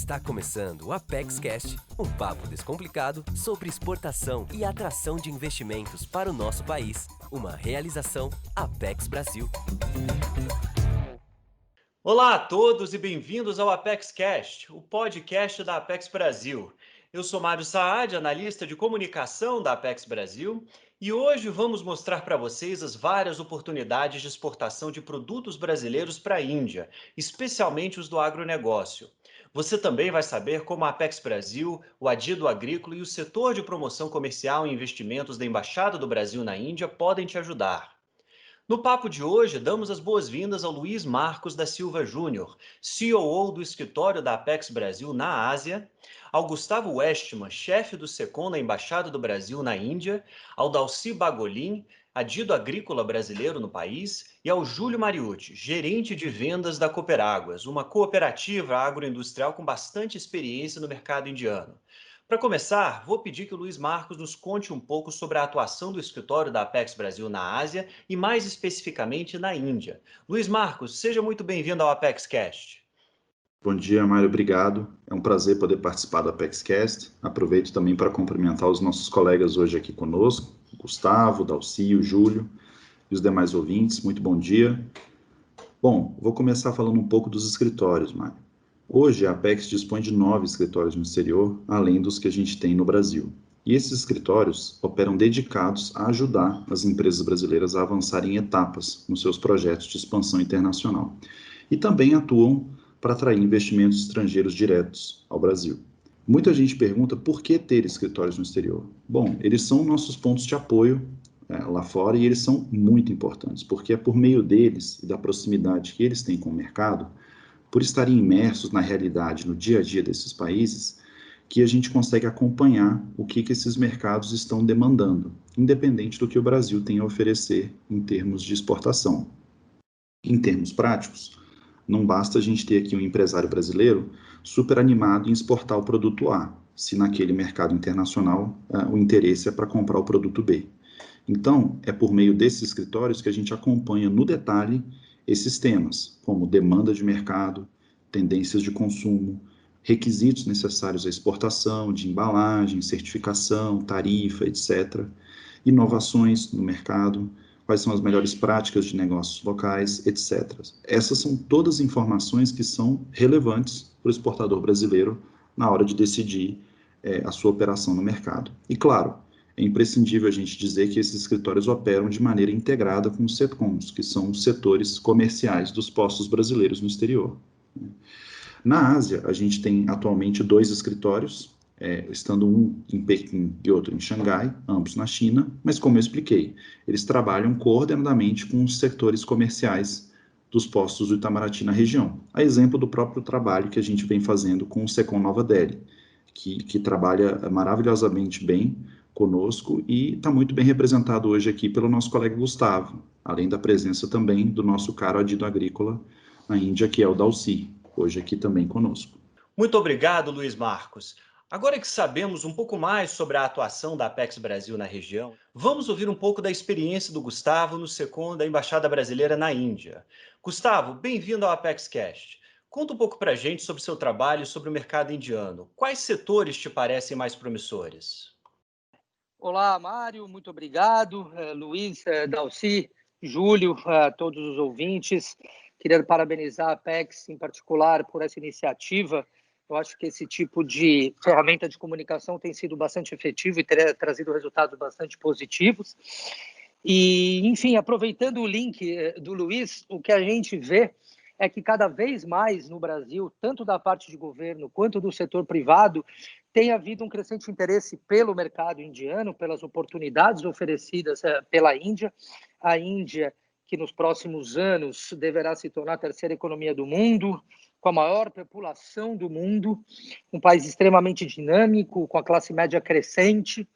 Está começando o ApexCast, um papo descomplicado sobre exportação e atração de investimentos para o nosso país. Uma realização Apex Brasil. Olá a todos e bem-vindos ao ApexCast, o podcast da Apex Brasil. Eu sou Mário Saad, analista de comunicação da Apex Brasil, e hoje vamos mostrar para vocês as várias oportunidades de exportação de produtos brasileiros para a Índia, especialmente os do agronegócio. Você também vai saber como a Apex Brasil, o Adido Agrícola e o setor de promoção comercial e investimentos da Embaixada do Brasil na Índia podem te ajudar. No papo de hoje, damos as boas-vindas ao Luiz Marcos da Silva Júnior, COO do escritório da Apex Brasil na Ásia, ao Gustavo Westman, chefe do SECOM na Embaixada do Brasil na Índia, ao Dalci Bagolin, adido agrícola brasileiro no país, e ao Júlio Mariucci, gerente de vendas da Cooperáguas, uma cooperativa agroindustrial com bastante experiência no mercado indiano. Para começar, vou pedir que o Luiz Marcos nos conte um pouco sobre a atuação do escritório da Apex Brasil na Ásia e mais especificamente na Índia. Luiz Marcos, seja muito bem-vindo ao ApexCast. Bom dia, Mário, obrigado. É um prazer poder participar do ApexCast. Aproveito também para cumprimentar os nossos colegas hoje aqui conosco, o Gustavo, o Dalci, o Júlio e os demais ouvintes. Muito bom dia. Bom, vou começar falando um pouco dos escritórios, Mário. Hoje, a Apex dispõe de 9 escritórios no exterior, além dos que a gente tem no Brasil. E esses escritórios operam dedicados a ajudar as empresas brasileiras a avançarem em etapas nos seus projetos de expansão internacional. E também atuam para atrair investimentos estrangeiros diretos ao Brasil. Muita gente pergunta por que ter escritórios no exterior. Bom, eles são nossos pontos de apoio lá fora e eles são muito importantes, porque é por meio deles e da proximidade que eles têm com o mercado, por estarem imersos na realidade, no dia a dia desses países, que a gente consegue acompanhar o que esses mercados estão demandando, independente do que o Brasil tem a oferecer em termos de exportação. Em termos práticos, não basta a gente ter aqui um empresário brasileiro super animado em exportar o produto A, se naquele mercado internacional o interesse é para comprar o produto B. Então, é por meio desses escritórios que a gente acompanha no detalhe esses temas, como demanda de mercado, tendências de consumo, requisitos necessários à exportação, de embalagem, certificação, tarifa, etc., inovações no mercado, quais são as melhores práticas de negócios locais, etc. Essas são todas informações que são relevantes para o exportador brasileiro na hora de decidir a sua operação no mercado. E, claro, é imprescindível a gente dizer que esses escritórios operam de maneira integrada com os SETCOMs, que são os setores comerciais dos postos brasileiros no exterior. Na Ásia, a gente tem atualmente 2 escritórios, estando um em Pequim e outro em Xangai, ambos na China, mas como eu expliquei, eles trabalham coordenadamente com os setores comerciais dos postos do Itamaraty na região, a exemplo do próprio trabalho que a gente vem fazendo com o SECOM Nova Delhi, que trabalha maravilhosamente bem conosco e está muito bem representado hoje aqui pelo nosso colega Gustavo, além da presença também do nosso caro adido agrícola na Índia, que é o Dalci, hoje aqui também conosco. Muito obrigado, Luiz Marcos. Agora que sabemos um pouco mais sobre a atuação da Apex Brasil na região, vamos ouvir um pouco da experiência do Gustavo no SECOM da Embaixada Brasileira na Índia. Gustavo, bem-vindo ao ApexCast. Conta um pouco para a gente sobre seu trabalho e sobre o mercado indiano. Quais setores te parecem mais promissores? Olá, Mário, muito obrigado. Luiz, Dalci, Júlio, todos os ouvintes. Queria parabenizar a Apex, em particular, por essa iniciativa. Eu acho que esse tipo de ferramenta de comunicação tem sido bastante efetivo e tem trazido resultados bastante positivos. E, enfim, aproveitando o link do Luiz, o que a gente vê é que cada vez mais no Brasil, tanto da parte de governo quanto do setor privado, tem havido um crescente interesse pelo mercado indiano, pelas oportunidades oferecidas pela Índia. A Índia, que nos próximos anos deverá se tornar a terceira economia do mundo, com a maior população do mundo, um país extremamente dinâmico, com a classe média crescente.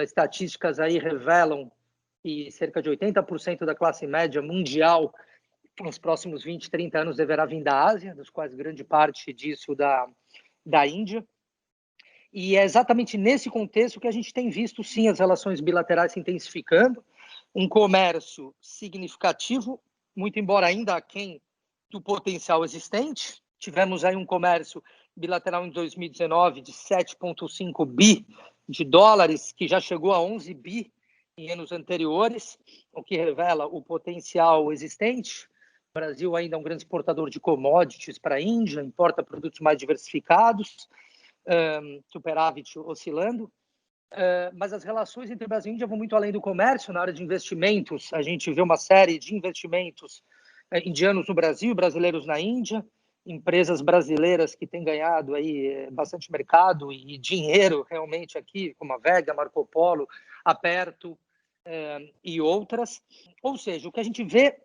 Estatísticas aí revelam que cerca de 80% da classe média mundial nos próximos 20, 30 anos deverá vir da Ásia, dos quais grande parte disso da Índia. E é exatamente nesse contexto que a gente tem visto, sim, as relações bilaterais se intensificando, um comércio significativo, muito embora ainda aquém do potencial existente. Tivemos aí um comércio bilateral em 2019 de 7,5 bi de dólares, que já chegou a 11 bi em anos anteriores, o que revela o potencial existente. O Brasil ainda é um grande exportador de commodities para a Índia, importa produtos mais diversificados, superávit oscilando. Mas as relações entre Brasil e Índia vão muito além do comércio. Na área de investimentos, a gente vê uma série de investimentos indianos no Brasil, brasileiros na Índia, empresas brasileiras que têm ganhado aí bastante mercado e dinheiro realmente aqui, como a Vega, Marco Polo, Aperto e outras. Ou seja, o que a gente vê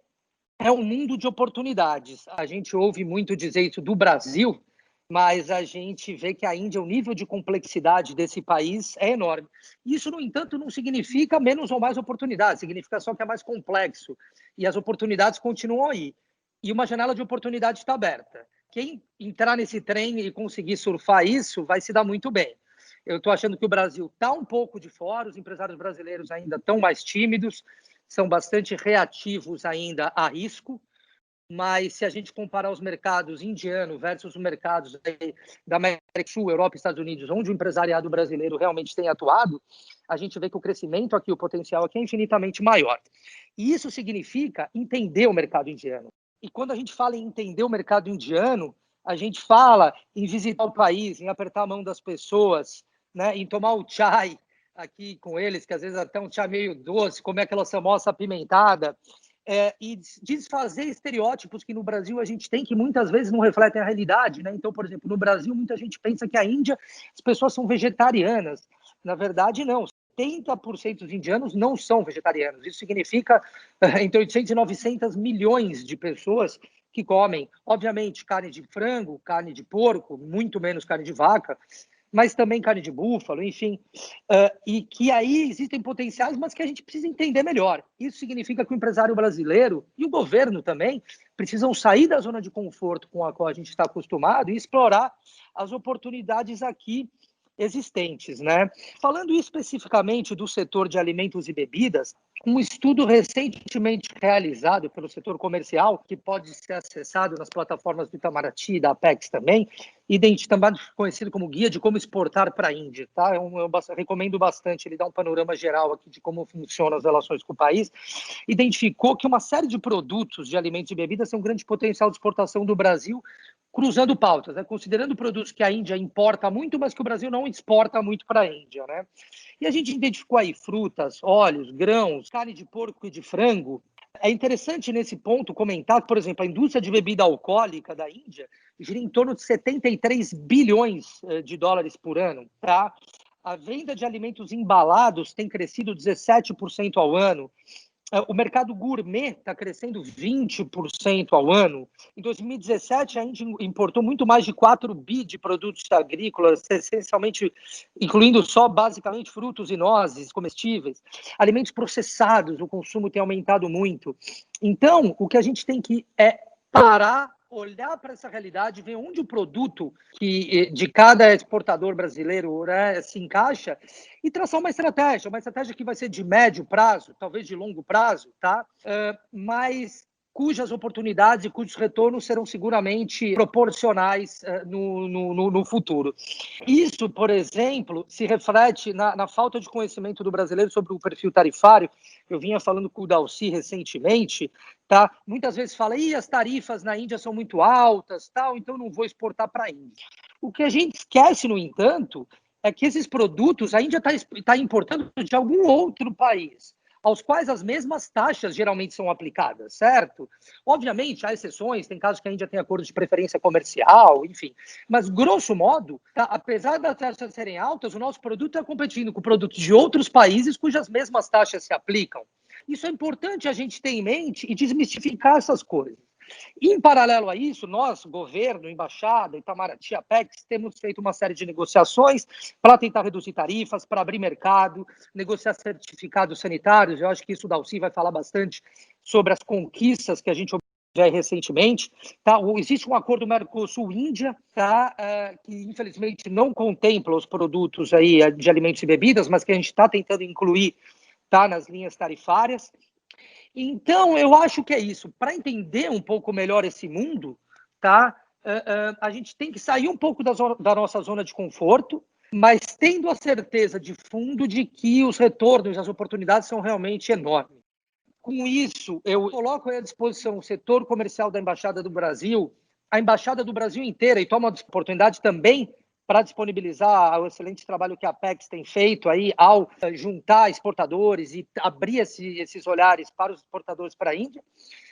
é um mundo de oportunidades. A gente ouve muito dizer isso do Brasil, mas a gente vê que a Índia, o nível de complexidade desse país é enorme. Isso, no entanto, não significa menos ou mais oportunidades, significa só que é mais complexo. E as oportunidades continuam aí. E uma janela de oportunidade está aberta. Quem entrar nesse trem e conseguir surfar isso vai se dar muito bem. Eu estou achando que o Brasil está um pouco de fora, os empresários brasileiros ainda estão mais tímidos, são bastante reativos ainda a risco, mas se a gente comparar os mercados indiano versus os mercados da América do Sul, Europa e Estados Unidos, onde o empresariado brasileiro realmente tem atuado, a gente vê que o crescimento aqui, o potencial aqui é infinitamente maior. E isso significa entender o mercado indiano. E quando a gente fala em entender o mercado indiano, a gente fala em visitar o país, em apertar a mão das pessoas, né, em tomar o chai aqui com eles, que às vezes até um chá meio doce, comer aquela samosa apimentada, e desfazer estereótipos que no Brasil a gente tem, que muitas vezes não refletem a realidade, né? Então, por exemplo, no Brasil, muita gente pensa que a Índia, as pessoas são vegetarianas. Na verdade, não. 70% dos indianos não são vegetarianos. Isso significa entre 800 e 900 milhões de pessoas que comem, obviamente, carne de frango, carne de porco, muito menos carne de vaca, mas também carne de búfalo, enfim, e que aí existem potenciais, mas que a gente precisa entender melhor. Isso significa que o empresário brasileiro e o governo também precisam sair da zona de conforto com a qual a gente está acostumado e explorar as oportunidades aqui existentes, né? Falando especificamente do setor de alimentos e bebidas, um estudo recentemente realizado pelo setor comercial, que pode ser acessado nas plataformas do Itamaraty e da Apex também, também conhecido como Guia de Como Exportar para a Índia, tá? Eu recomendo bastante, ele dá um panorama geral aqui de como funcionam as relações com o país. Identificou que uma série de produtos de alimentos e bebidas têm um grande potencial de exportação do Brasil, cruzando pautas, né? Considerando produtos que a Índia importa muito, mas que o Brasil não exporta muito para a Índia, né? E a gente identificou aí frutas, óleos, grãos, carne de porco e de frango. É interessante nesse ponto comentar que, por exemplo, a indústria de bebida alcoólica da Índia gira em torno de 73 bilhões de dólares por ano, tá? A venda de alimentos embalados tem crescido 17% ao ano. O mercado gourmet está crescendo 20% ao ano. Em 2017, a Índia importou muito mais de 4 bi de produtos agrícolas, essencialmente, incluindo só, basicamente, frutos e nozes comestíveis. Alimentos processados, o consumo tem aumentado muito. Então, o que a gente tem que parar, olhar para essa realidade, ver onde o produto de cada exportador brasileiro, né, se encaixa e traçar uma estratégia que vai ser de médio prazo, talvez de longo prazo, tá? Mas cujas oportunidades e cujos retornos serão seguramente proporcionais no futuro. Isso, por exemplo, se reflete na falta de conhecimento do brasileiro sobre o perfil tarifário. Eu vinha falando com o Dalcy recentemente, tá? Muitas vezes fala, as tarifas na Índia são muito altas, tal, então não vou exportar para a Índia. O que a gente esquece, no entanto, é que esses produtos a Índia está importando de algum outro país, aos quais as mesmas taxas geralmente são aplicadas, certo? Obviamente, há exceções, tem casos que a Índia tem acordos de preferência comercial, enfim. Mas, grosso modo, tá, apesar das taxas serem altas, o nosso produto está competindo com produtos de outros países cujas mesmas taxas se aplicam. Isso é importante a gente ter em mente e desmistificar essas coisas. E, em paralelo a isso, nós, governo, embaixada, Itamaraty, Apex, temos feito uma série de negociações para tentar reduzir tarifas, para abrir mercado, negociar certificados sanitários. Eu acho que isso o Dalcy vai falar bastante sobre as conquistas que a gente obteve recentemente. Tá? Existe um acordo Mercosul-Índia, tá? Que infelizmente não contempla os produtos aí de alimentos e bebidas, mas que a gente está tentando incluir, tá, nas linhas tarifárias. Então, eu acho que é isso. Para entender um pouco melhor esse mundo, tá? a gente tem que sair um pouco da nossa zona de conforto, mas tendo a certeza de fundo de que os retornos, as oportunidades são realmente enormes. Com isso, eu coloco à disposição o setor comercial da Embaixada do Brasil, a Embaixada do Brasil inteira, e tomo a oportunidade também para disponibilizar o excelente trabalho que a Apex tem feito aí ao juntar exportadores e abrir esses olhares para os exportadores para a Índia.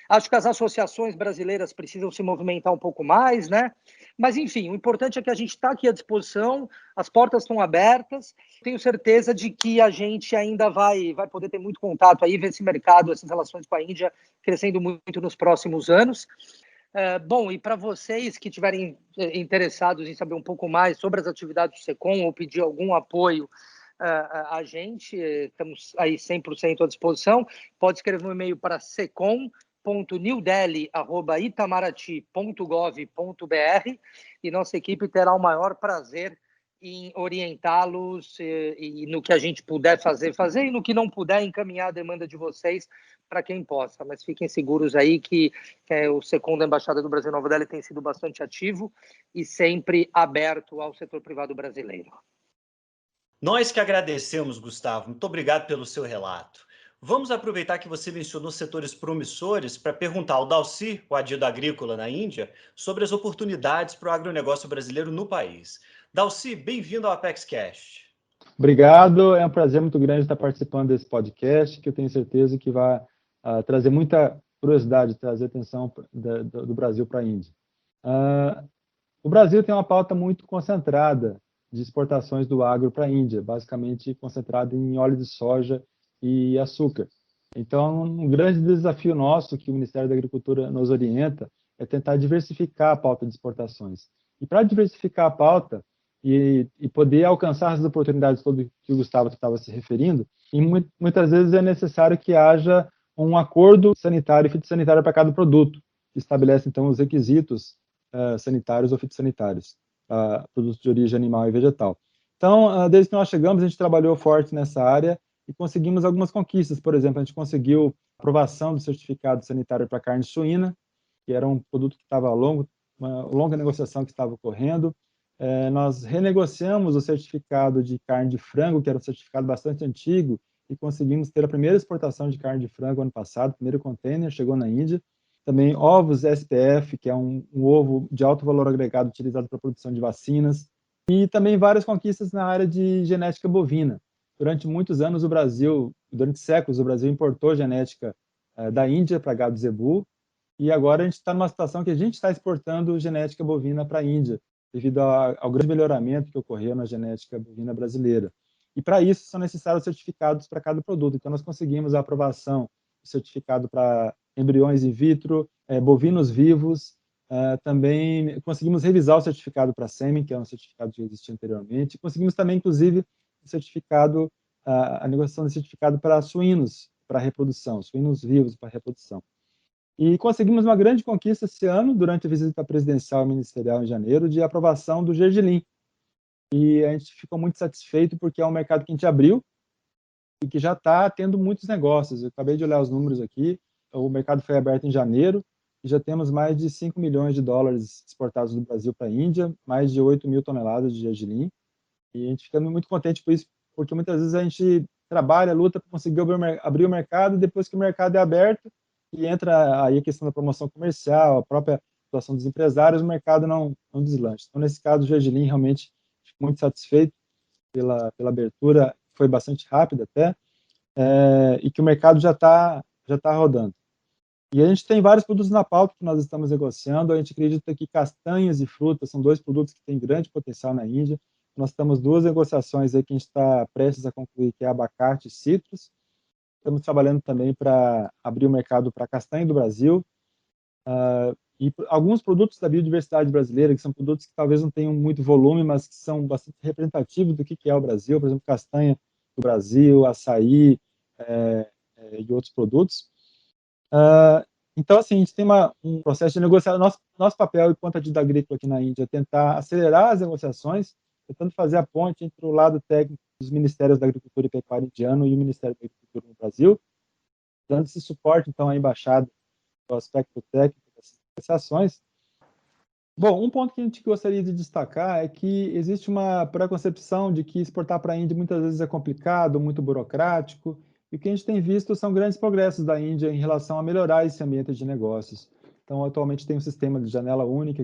Acho que as associações brasileiras precisam se movimentar um pouco mais, né? Mas, enfim, o importante é que a gente está aqui à disposição, as portas estão abertas, tenho certeza de que a gente ainda vai poder ter muito contato aí, ver esse mercado, essas relações com a Índia crescendo muito nos próximos anos. Bom, e para vocês que estiverem interessados em saber um pouco mais sobre as atividades do SECOM ou pedir algum apoio a gente, estamos aí 100% à disposição, pode escrever um e-mail para secom.newdelhi@itamaraty.gov.br e nossa equipe terá o maior prazer em orientá-los e no que a gente puder fazer e no que não puder encaminhar a demanda de vocês para quem possa. Mas fiquem seguros aí que o SECOM da Embaixada do Brasil em Nova Delhi tem sido bastante ativo e sempre aberto ao setor privado brasileiro. Nós que agradecemos, Gustavo. Muito obrigado pelo seu relato. Vamos aproveitar que você mencionou setores promissores para perguntar ao Dalci, o adido agrícola na Índia, sobre as oportunidades para o agronegócio brasileiro no país. Dalci, bem-vindo ao ApexCast. Obrigado, é um prazer muito grande estar participando desse podcast, que eu tenho certeza que vai trazer muita curiosidade, trazer atenção do Brasil para a Índia. O Brasil tem uma pauta muito concentrada de exportações do agro para a Índia, basicamente concentrada em óleo de soja e açúcar. Então, um grande desafio nosso que o Ministério da Agricultura nos orienta é tentar diversificar a pauta de exportações. E para diversificar a pauta e poder alcançar as oportunidades todas que o Gustavo estava se referindo, e muitas vezes é necessário que haja um acordo sanitário e fitossanitário para cada produto, que estabelece, então, os requisitos sanitários ou fitossanitários, produtos de origem animal e vegetal. Então, desde que nós chegamos, a gente trabalhou forte nessa área e conseguimos algumas conquistas. Por exemplo, a gente conseguiu aprovação do certificado sanitário para carne suína, que era um produto que estava uma longa negociação que estava ocorrendo. Nós renegociamos o certificado de carne de frango, que era um certificado bastante antigo, e conseguimos ter a primeira exportação de carne de frango ano passado, o primeiro container chegou na Índia. Também ovos SPF, que é um ovo de alto valor agregado utilizado para a produção de vacinas. E também várias conquistas na área de genética bovina. Durante muitos anos, durante séculos, o Brasil importou genética da Índia para gado zebu, e agora a gente está numa situação que a gente está exportando genética bovina para a Índia, devido ao grande melhoramento que ocorreu na genética bovina brasileira. E para isso são necessários certificados para cada produto. Então nós conseguimos a aprovação do certificado para embriões in vitro, bovinos vivos, também conseguimos revisar o certificado para sêmen, que é um certificado que existia anteriormente, e conseguimos também, inclusive, a negociação de certificado para suínos, para reprodução, suínos vivos para reprodução. E conseguimos uma grande conquista esse ano, durante a visita presidencial e ministerial em janeiro, de aprovação do gergelim. E a gente ficou muito satisfeito porque é um mercado que a gente abriu e que já está tendo muitos negócios. Eu acabei de olhar os números aqui, o mercado foi aberto em janeiro e já temos mais de 5 milhões de dólares exportados do Brasil para a Índia, mais de 8 mil toneladas de gergelim. E a gente fica muito contente com isso, porque muitas vezes a gente trabalha, luta para conseguir abrir o mercado, e depois que o mercado é aberto, e entra aí a questão da promoção comercial, a própria situação dos empresários, o mercado não deslancha. Então, nesse caso, o gergelim realmente fico muito satisfeito pela abertura, foi bastante rápida até, e que o mercado já está rodando. E a gente tem vários produtos na pauta que nós estamos negociando. A gente acredita que castanhas e frutas são dois produtos que têm grande potencial na Índia. Nós temos duas negociações aí que a gente está prestes a concluir, que é abacate e citros. Estamos trabalhando também para abrir o mercado para castanha do Brasil. E alguns produtos da biodiversidade brasileira, que são produtos que talvez não tenham muito volume, mas que são bastante representativos do que é o Brasil, por exemplo, castanha do Brasil, açaí e outros produtos. Então, assim, a gente tem um processo de negociação. Nosso papel enquanto adido agrícola aqui na Índia é tentar acelerar as negociações, tentando fazer a ponte entre o lado técnico dos Ministérios da Agricultura e Pecuária indiano e o Ministério da Agricultura no Brasil, dando esse suporte, então, à embaixada, do aspecto técnico dessas negociações. Bom, um ponto que a gente gostaria de destacar é que existe uma preconcepção de que exportar para a Índia muitas vezes é complicado, muito burocrático, e o que a gente tem visto são grandes progressos da Índia em relação a melhorar esse ambiente de negócios. Então, atualmente tem um sistema de janela única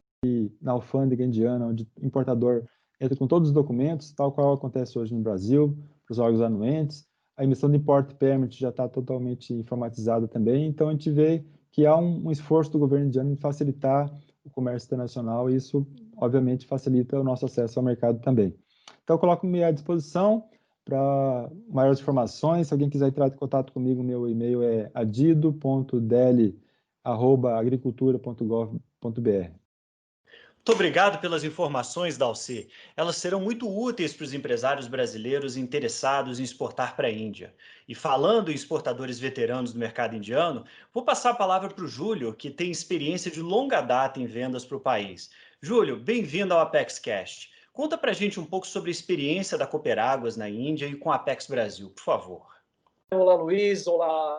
na alfândega indiana, onde o importador entra com todos os documentos, tal qual acontece hoje no Brasil, para os órgãos anuentes. A emissão de import permit já está totalmente informatizada também, então a gente vê que há um esforço do governo indiano em facilitar o comércio internacional e isso, obviamente, facilita o nosso acesso ao mercado também. Então, eu coloco-me à disposição para maiores informações. Se alguém quiser entrar em contato comigo, meu e-mail é adido.deli@agricultura.gov.br. Muito obrigado pelas informações, Dalci. Elas serão muito úteis para os empresários brasileiros interessados em exportar para a Índia. E falando em exportadores veteranos do mercado indiano, vou passar a palavra para o Júlio, que tem experiência de longa data em vendas para o país. Júlio, bem-vindo ao ApexCast. Conta para a gente um pouco sobre a experiência da Cooperáguas na Índia e com a Apex Brasil, por favor. Olá, Luiz. Olá,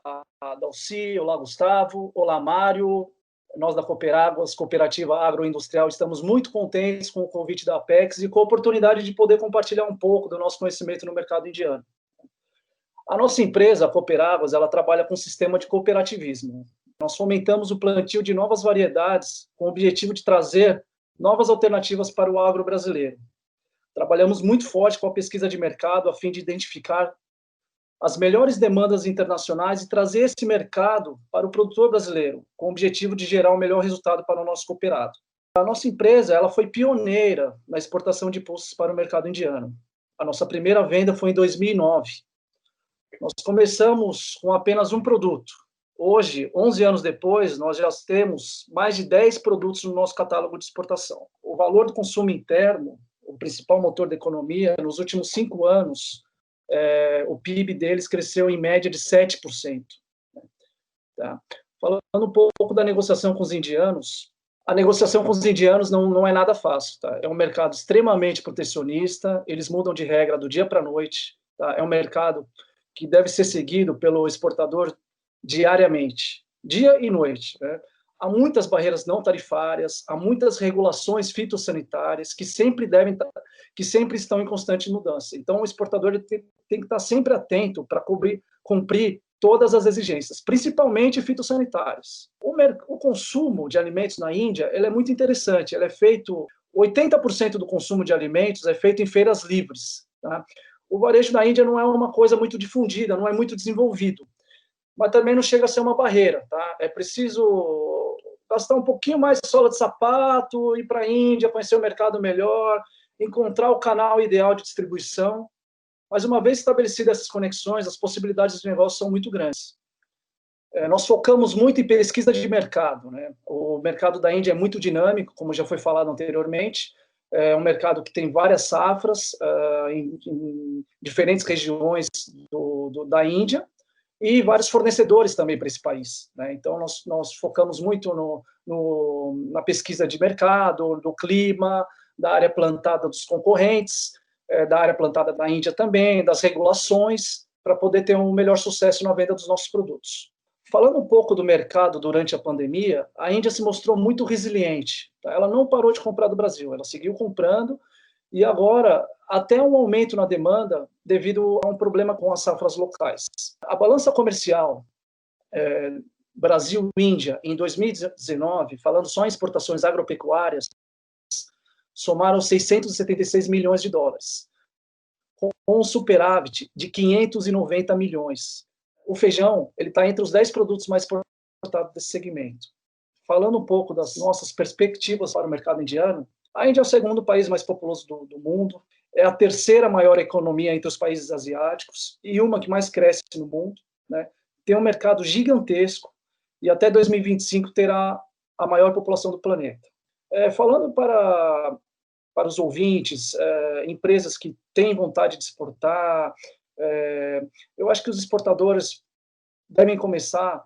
Dalci. Olá, Gustavo. Olá, Mário. Nós da Cooperáguas, Cooperativa Agroindustrial, estamos muito contentes com o convite da Apex e com a oportunidade de poder compartilhar um pouco do nosso conhecimento no mercado indiano. A nossa empresa, a Cooperáguas, ela trabalha com um sistema de cooperativismo. Nós fomentamos o plantio de novas variedades com o objetivo de trazer novas alternativas para o agro brasileiro. Trabalhamos muito forte com a pesquisa de mercado a fim de identificar as melhores demandas internacionais e trazer esse mercado para o produtor brasileiro, com o objetivo de gerar o melhor resultado para o nosso cooperado. A nossa empresa ela foi pioneira na exportação de pulses para o mercado indiano. A nossa primeira venda foi em 2009. Nós começamos com apenas um produto. Hoje, 11 anos depois, nós já temos mais de 10 produtos no nosso catálogo de exportação. O valor do consumo interno, o principal motor da economia, nos últimos 5 anos, o PIB deles cresceu em média de 7%. Tá? Falando um pouco da negociação com os indianos, a negociação com os indianos não é nada fácil. Tá? É um mercado extremamente protecionista, eles mudam de regra do dia para a noite. Tá? É um mercado que deve ser seguido pelo exportador diariamente, dia e noite. Né? Há muitas barreiras não tarifárias, há muitas regulações fitossanitárias que sempre estão em constante mudança. Então, o exportador tem que estar sempre atento para cumprir todas as exigências, principalmente fitossanitárias. O consumo de alimentos na Índia ele é muito interessante. Ele é feito 80% do consumo de alimentos é feito em feiras livres. Tá? O varejo na Índia não é uma coisa muito difundida, não é muito desenvolvido, mas também não chega a ser uma barreira. Tá? É preciso gastar um pouquinho mais de sola de sapato, ir para a Índia, conhecer o mercado melhor, encontrar o canal ideal de distribuição. Mas uma vez estabelecidas essas conexões, as possibilidades de negócio são muito grandes. Nós focamos muito em pesquisa de mercado. Né? O mercado da Índia é muito dinâmico, como já foi falado anteriormente. É um mercado que tem várias safras em diferentes regiões da Índia e vários fornecedores também para esse país. Né? Então, nós focamos muito na pesquisa de mercado, do clima, da área plantada dos concorrentes, da área plantada da Índia também, das regulações, para poder ter um melhor sucesso na venda dos nossos produtos. Falando um pouco do mercado durante a pandemia, a Índia se mostrou muito resiliente. Tá? Ela não parou de comprar do Brasil, ela seguiu comprando e agora até um aumento na demanda devido a um problema com as safras locais. A balança comercial Brasil-Índia em 2019, falando só em exportações agropecuárias, somaram 676 milhões de dólares, com um superávit de 590 milhões. O feijão ele está entre os 10 produtos mais exportados desse segmento. Falando um pouco das nossas perspectivas para o mercado indiano, a Índia é o segundo país mais populoso do mundo, é a terceira maior economia entre os países asiáticos e uma que mais cresce no mundo. Né? Tem um mercado gigantesco e até 2025 terá a maior população do planeta. Falando para os ouvintes, empresas que têm vontade de exportar, eu acho que os exportadores devem começar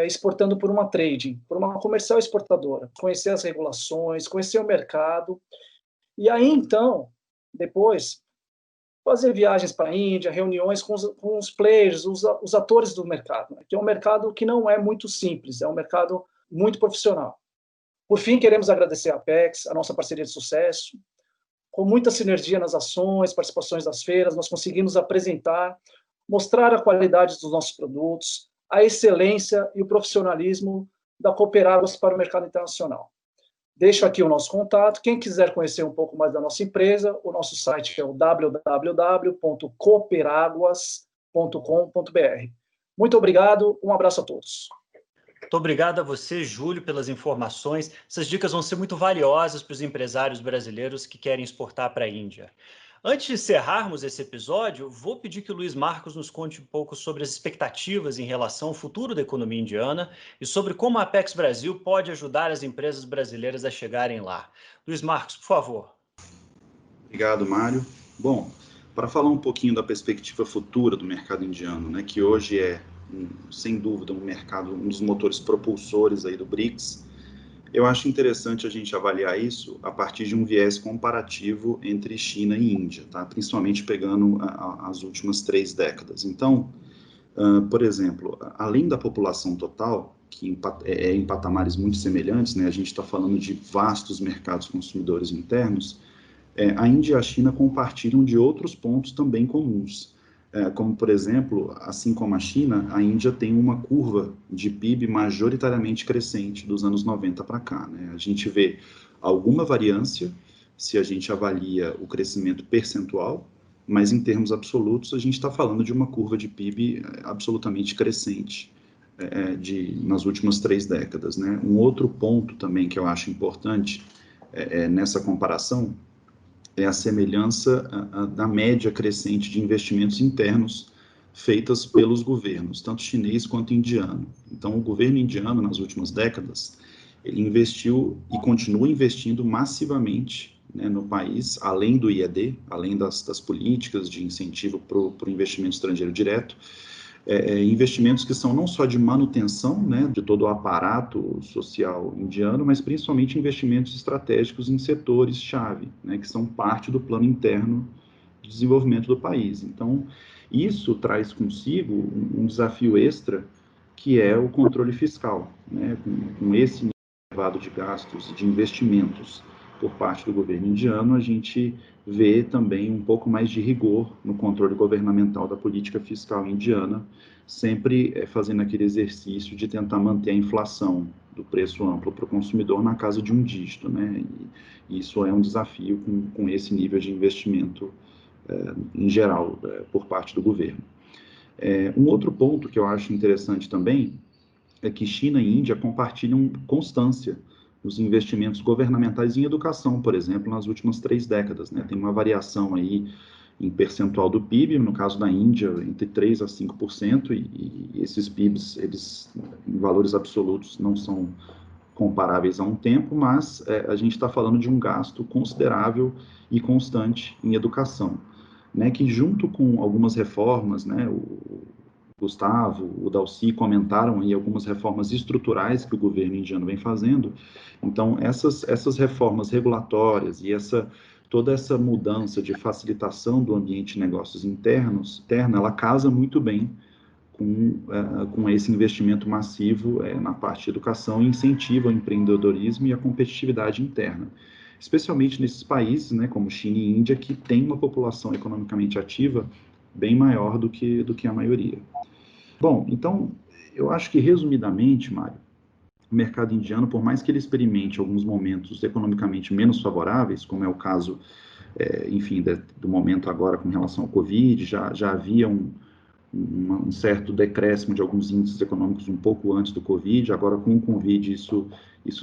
exportando por uma trading, por uma comercial exportadora, conhecer as regulações, conhecer o mercado, e aí, então, depois, fazer viagens para a Índia, reuniões com os players, os atores do mercado, né? Que é um mercado que não é muito simples, é um mercado muito profissional. Por fim, queremos agradecer à Apex, a nossa parceria de sucesso. Com muita sinergia nas ações, participações das feiras, nós conseguimos apresentar, mostrar a qualidade dos nossos produtos, a excelência e o profissionalismo da Cooperáguas para o mercado internacional. Deixo aqui o nosso contato. Quem quiser conhecer um pouco mais da nossa empresa, o nosso site é o www.cooperaguas.com.br. Muito obrigado, um abraço a todos. Muito obrigado a você, Júlio, pelas informações. Essas dicas vão ser muito valiosas para os empresários brasileiros que querem exportar para a Índia. Antes de encerrarmos esse episódio, vou pedir que o Luiz Marcos nos conte um pouco sobre as expectativas em relação ao futuro da economia indiana e sobre como a Apex Brasil pode ajudar as empresas brasileiras a chegarem lá. Luiz Marcos, por favor. Obrigado, Mário. Bom, para falar um pouquinho da perspectiva futura do mercado indiano, né, que hoje é, sem dúvida, um mercado, um dos motores propulsores aí do BRICS, eu acho interessante a gente avaliar isso a partir de um viés comparativo entre China e Índia, tá? Principalmente pegando as últimas 3 décadas. Então, por exemplo, além da população total, que é em patamares muito semelhantes, né? A gente está falando de vastos mercados consumidores internos, a Índia e a China compartilham de outros pontos também comuns. Como, por exemplo, assim como a China, a Índia tem uma curva de PIB majoritariamente crescente dos anos 90 para cá, né? A gente vê alguma variância se a gente avalia o crescimento percentual, mas em termos absolutos a gente está falando de uma curva de PIB absolutamente crescente nas últimas 3 décadas, né? Um outro ponto também que eu acho importante nessa comparação é a semelhança da média crescente de investimentos internos feitas pelos governos, tanto chinês quanto indiano. Então, o governo indiano, nas últimas décadas, ele investiu e continua investindo massivamente, né, no país, além do IED, além das políticas de incentivo para o investimento estrangeiro direto, investimentos que são não só de manutenção, né, de todo o aparato social indiano, mas principalmente investimentos estratégicos em setores-chave, né, que são parte do plano interno de desenvolvimento do país. Então, isso traz consigo um desafio extra, que é o controle fiscal, né, com esse nível elevado de gastos e de investimentos por parte do governo indiano, a gente vê também um pouco mais de rigor no controle governamental da política fiscal indiana, sempre fazendo aquele exercício de tentar manter a inflação do preço amplo para o consumidor na casa de 1 dígito, né? E isso é um desafio com esse nível de investimento em geral por parte do governo. Um outro ponto que eu acho interessante também é que China e Índia compartilham constância nos investimentos governamentais em educação, por exemplo, nas últimas 3 décadas, né? Tem uma variação aí em percentual do PIB, no caso da Índia, entre 3% a 5%, e esses PIBs, eles, em valores absolutos, não são comparáveis a um tempo, mas a gente está falando de um gasto considerável e constante em educação, né? Que junto com algumas reformas, né, o Gustavo, o Dalcy comentaram aí algumas reformas estruturais que o governo indiano vem fazendo. Então, essas reformas regulatórias e toda essa mudança de facilitação do ambiente de negócios interna, ela casa muito bem com esse investimento massivo na parte de educação e incentiva o empreendedorismo e a competitividade interna, especialmente nesses países, né, como China e Índia, que tem uma população economicamente ativa bem maior do que a maioria. Bom, então, eu acho que, resumidamente, Mário, o mercado indiano, por mais que ele experimente alguns momentos economicamente menos favoráveis, como é o caso, enfim, do momento agora com relação ao Covid, já havia um certo decréscimo de alguns índices econômicos um pouco antes do Covid, agora com o Covid isso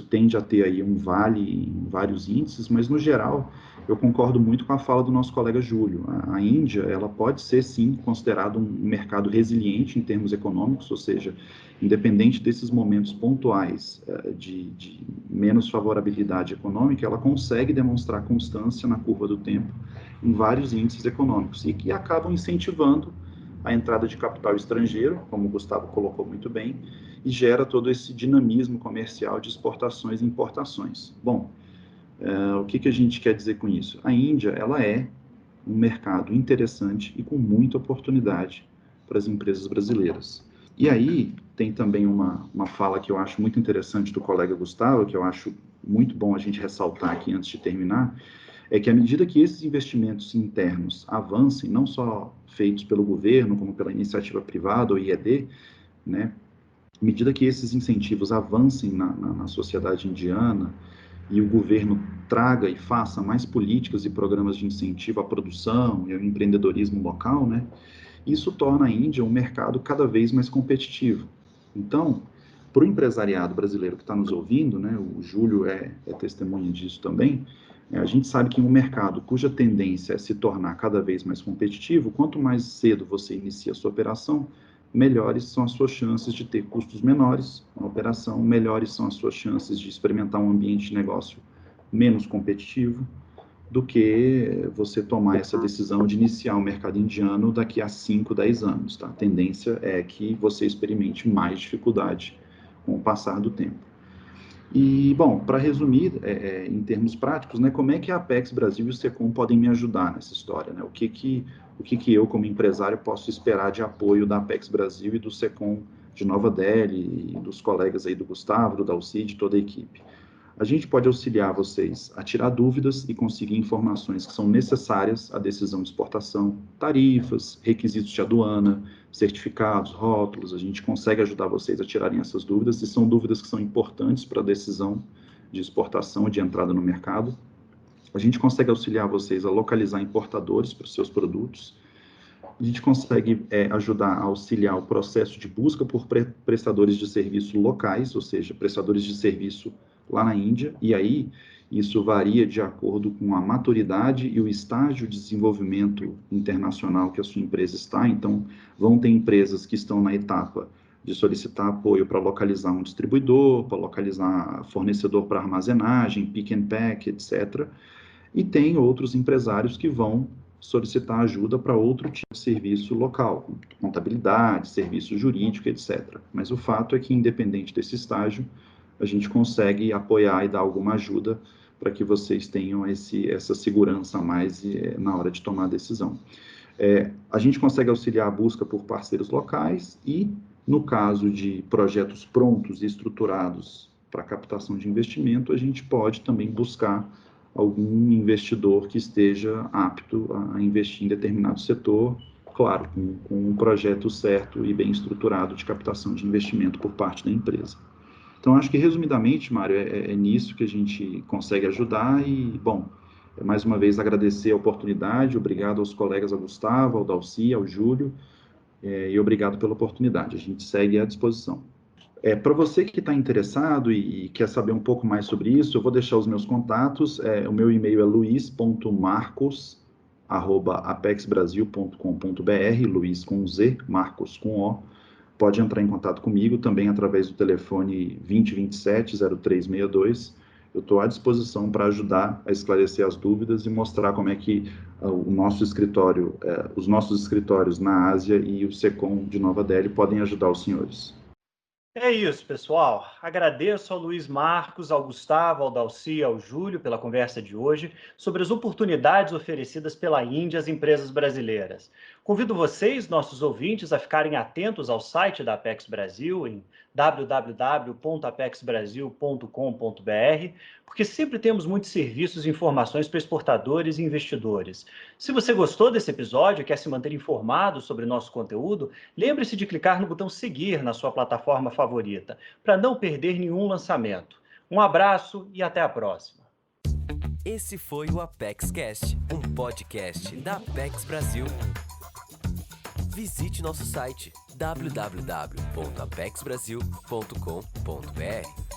tende a ter aí um vale em vários índices, mas no geral eu concordo muito com a fala do nosso colega Júlio. A Índia, ela pode ser sim considerada um mercado resiliente em termos econômicos, ou seja, independente desses momentos pontuais de menos favorabilidade econômica, ela consegue demonstrar constância na curva do tempo em vários índices econômicos e que acabam incentivando a entrada de capital estrangeiro, como o Gustavo colocou muito bem, e gera todo esse dinamismo comercial de exportações e importações. Bom, o que a gente quer dizer com isso? A Índia, ela é um mercado interessante e com muita oportunidade para as empresas brasileiras. E aí tem também uma fala que eu acho muito interessante do colega Gustavo, que eu acho muito bom a gente ressaltar aqui antes de terminar, é que à medida que esses investimentos internos avancem, não só feitos pelo governo, como pela iniciativa privada ou IED, né, à medida que esses incentivos avancem na sociedade indiana e o governo traga e faça mais políticas e programas de incentivo à produção e ao empreendedorismo local, né, isso torna a Índia um mercado cada vez mais competitivo. Então, para o empresariado brasileiro que está nos ouvindo, né, o Júlio é testemunha disso também, a gente sabe que em um mercado cuja tendência é se tornar cada vez mais competitivo, quanto mais cedo você inicia a sua operação, melhores são as suas chances de ter custos menores na operação, melhores são as suas chances de experimentar um ambiente de negócio menos competitivo do que você tomar essa decisão de iniciar o mercado indiano daqui a 5, 10 anos. Tá? A tendência é que você experimente mais dificuldade com o passar do tempo. E, bom, para resumir, em termos práticos, né, como é que a Apex Brasil e o Secom podem me ajudar nessa história? Né? O que eu, como empresário, posso esperar de apoio da Apex Brasil e do Secom de Nova Delhi, e dos colegas aí do Gustavo, do Dalcy, de toda a equipe? A gente pode auxiliar vocês a tirar dúvidas e conseguir informações que são necessárias à decisão de exportação, tarifas, requisitos de aduana, certificados, rótulos. A gente consegue ajudar vocês a tirarem essas dúvidas, e são dúvidas que são importantes para a decisão de exportação e de entrada no mercado. A gente consegue auxiliar vocês a localizar importadores para os seus produtos. A gente consegue ajudar a auxiliar o processo de busca por prestadores de serviço locais, ou seja, prestadores de serviço lá na Índia, e aí isso varia de acordo com a maturidade e o estágio de desenvolvimento internacional que a sua empresa está. Então, vão ter empresas que estão na etapa de solicitar apoio para localizar um distribuidor, para localizar fornecedor para armazenagem, pick and pack, etc. E tem outros empresários que vão solicitar ajuda para outro tipo de serviço local, contabilidade, serviço jurídico, etc. Mas o fato é que, independente desse estágio, a gente consegue apoiar e dar alguma ajuda para que vocês tenham essa segurança a mais na hora de tomar a decisão. A gente consegue auxiliar a busca por parceiros locais e, no caso de projetos prontos e estruturados para captação de investimento, a gente pode também buscar algum investidor que esteja apto a investir em determinado setor, claro, com um projeto certo e bem estruturado de captação de investimento por parte da empresa. Então, acho que, resumidamente, Mário, é nisso que a gente consegue ajudar e, bom, mais uma vez agradecer a oportunidade, obrigado aos colegas, ao Gustavo, ao Dalcy, ao Júlio, e obrigado pela oportunidade. A gente segue à disposição. Para você que está interessado e quer saber um pouco mais sobre isso, eu vou deixar os meus contatos. O meu e-mail é luis.marcos@apexbrasil.com.br, Luiz com Z, Marcos com O. Pode entrar em contato comigo também através do telefone 2027-0362. Eu estou à disposição para ajudar a esclarecer as dúvidas e mostrar como é que os nossos escritórios na Ásia e o Secom de Nova Delhi podem ajudar os senhores. É isso, pessoal. Agradeço ao Luiz Marcos, ao Gustavo, ao Dalcy e ao Júlio pela conversa de hoje sobre as oportunidades oferecidas pela Índia às empresas brasileiras. Convido vocês, nossos ouvintes, a ficarem atentos ao site da Apex Brasil em www.apexbrasil.com.br, porque sempre temos muitos serviços e informações para exportadores e investidores. Se você gostou desse episódio e quer se manter informado sobre nosso conteúdo, lembre-se de clicar no botão seguir na sua plataforma favorita, para não perder nenhum lançamento. Um abraço e até a próxima. Esse foi o ApexCast, um podcast da Apex Brasil. Visite nosso site www.apexbrasil.com.br.